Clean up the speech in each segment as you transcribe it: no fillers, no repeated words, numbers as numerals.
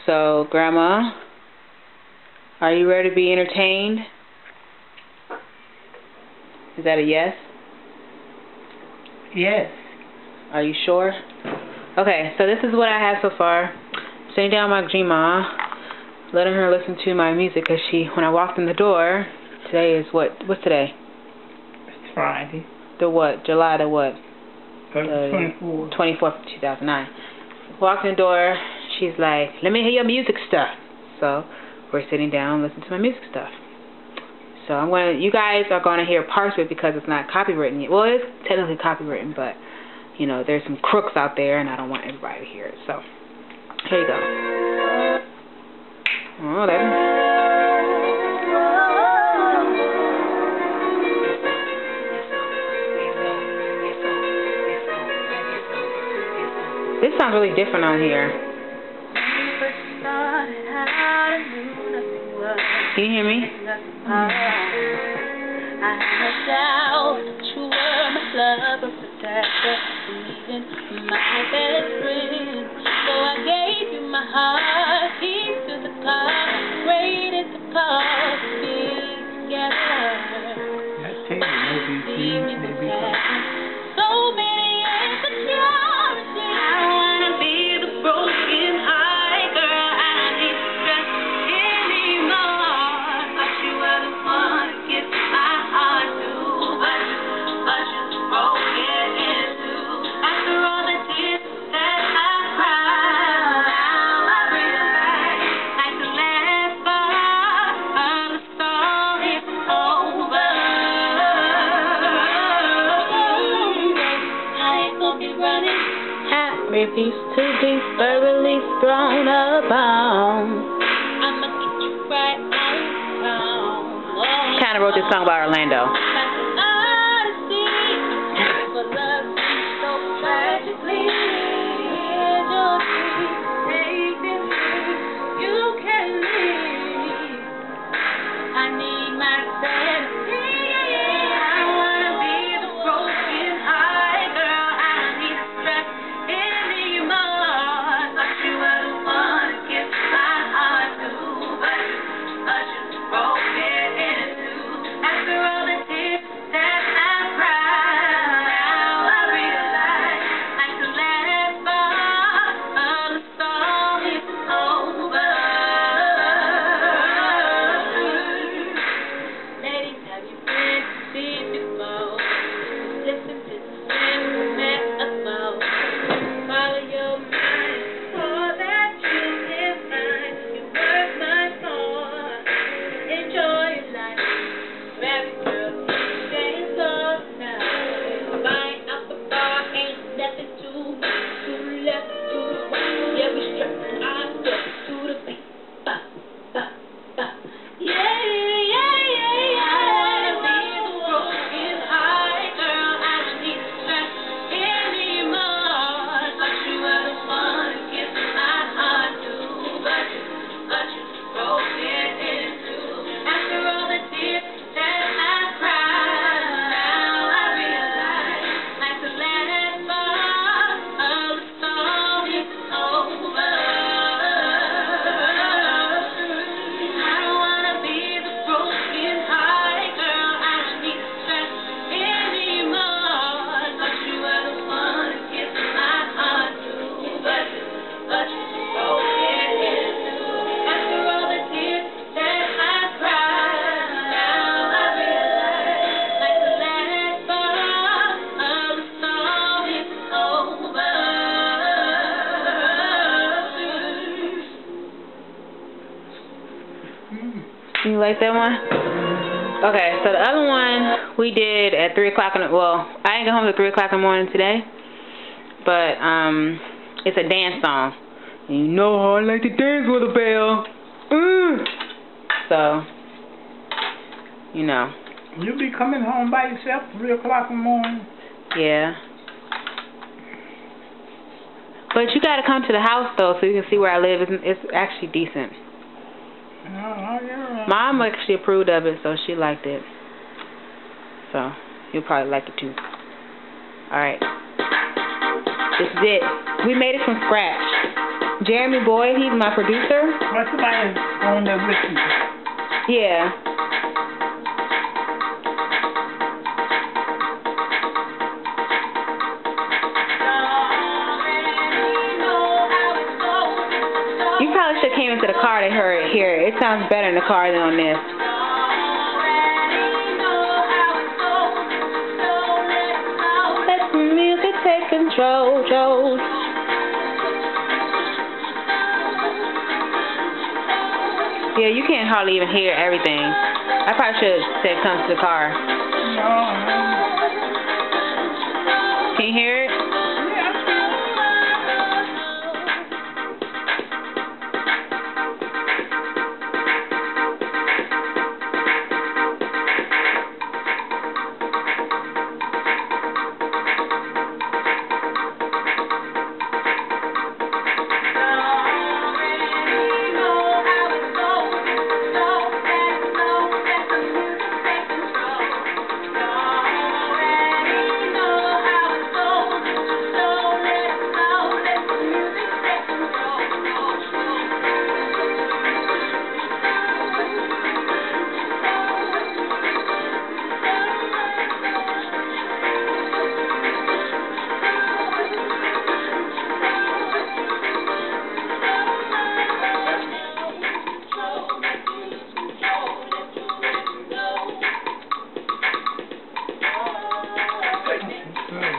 So, Grandma, are you ready to be entertained? Is that a yes? Yes. Are you sure? Okay, so this is what I have so far. Sitting down with my grandma, letting her listen to my music, because when I walked in the door, today is what's today? It's Friday. The what? July the what? 24th. 24th of 2009. Walked in the door, she's like, let me hear your music stuff. So, we're sitting down, listening to my music stuff. So, you guys are going to hear parts of it because it's not copywritten yet. Well, it's technically copywritten, but, you know, there's some crooks out there, and I don't want everybody to hear it. So, here you go. Oh, this sounds really different on here. Can you hear me? I had doubt that you were my lover, protector, even my best friend. So I gave you my heart, keys to the car, waited to call to be together. So many insecurities. I don't wanna be the broken heart, girl. I don't need stress anymore. But you were the one to give my heart to, but you broke it in two. After all the tears that I cried, now I realize like the last part of the story is over. I ain't gonna be running. Repeats too deep, verbally thrown upon. I'ma get you right on. Kind of wrote this song about Orlando. You like that one? Okay, so the other one we did at 3 o'clock I didn't get home at 3 o'clock in the morning today, but it's a dance song. And you know how I like to dance with a bell. So, you know. You be coming home by yourself at 3 o'clock in the morning? Yeah. But you gotta come to the house though, so you can see where I live. It's actually decent. Oh, yeah. Mom actually approved of it, so she liked it. So, you'll probably like it too. Alright. This is it. We made it from scratch. Jeremy Boyd, he's my producer. What's somebody on there with you? Yeah. You probably should have came into the car to hear it here. It sounds better in the car than on this. Let the music take control, Joe. Yeah, you can't hardly even hear everything. I probably should have said come to the car. No. Can you hear it?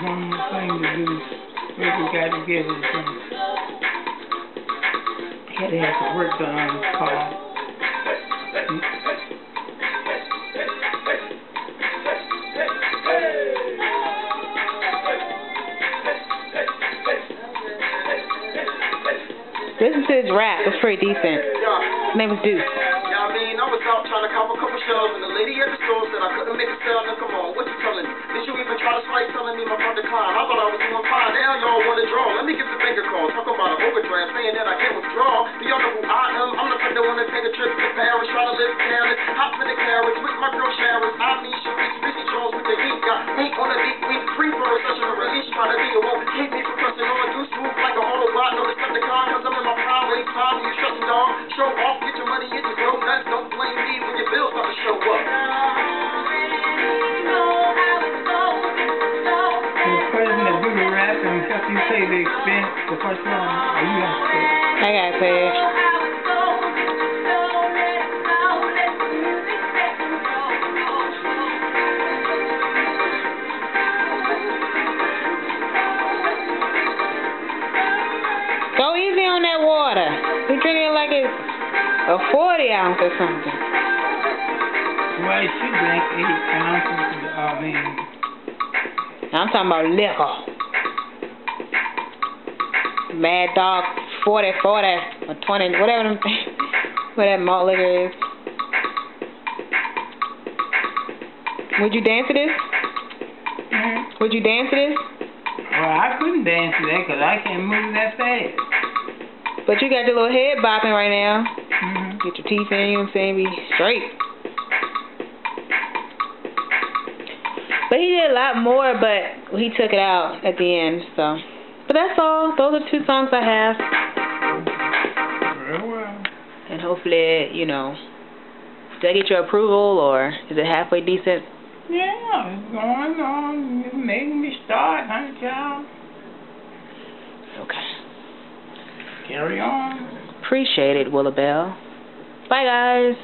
One more thing to do. Maybe we got to get it done. Had to have some work done on this car. Listen to his rap. It's pretty decent. His name is Deuce. I mean, I was out trying to cop a couple shells, and the lady at the store said I couldn't make a sale. Now come on, what you telling me? Did you even try to slice telling me my front decline? I thought I was doing fine. Now y'all want to draw. Let me give the bank a call. Talk about an overdraft, saying that I can't withdraw. Do y'all know who I am? I'm the friend that want to take a trip to Paris, try to live careless. Hop in the carriage with my girl Sharon. I mean, she reach busy Jones with the heat. Got me on a deep week, free for a session of release. Trying to be a won't keep me from pressing on. Do smooth like a Autobot. No, it's not the car, cause I'm in my prime. Wait time when you shutting down. Show off, get your money, get your dough. Nuts, don't blame me when your bills start to show up. The person that do the rap and help you pay the expense, the first one, or you have to pay it? I gotta pay it. Go easy on that water. You're drinking it like it's a 40 ounce or something. Well, you should drink 8 ounces of, I'm talking about liquor. Mad Dog 40, or 20, whatever them what that malt liquor is. Would you dance to this? Would you dance to this? Well, I couldn't dance to that because I can't move that fast. But you got your little head bopping right now. Get your teeth in, you know what I'm saying? Be straight. But he did a lot more, but he took it out at the end, so. But that's all. Those are 2 songs I have. Very well. And hopefully, you know, did I get your approval, or is it halfway decent? Yeah, it's going on. It's making me start, honey child. Okay. Carry on. Appreciate it, Willabelle. Bye, guys.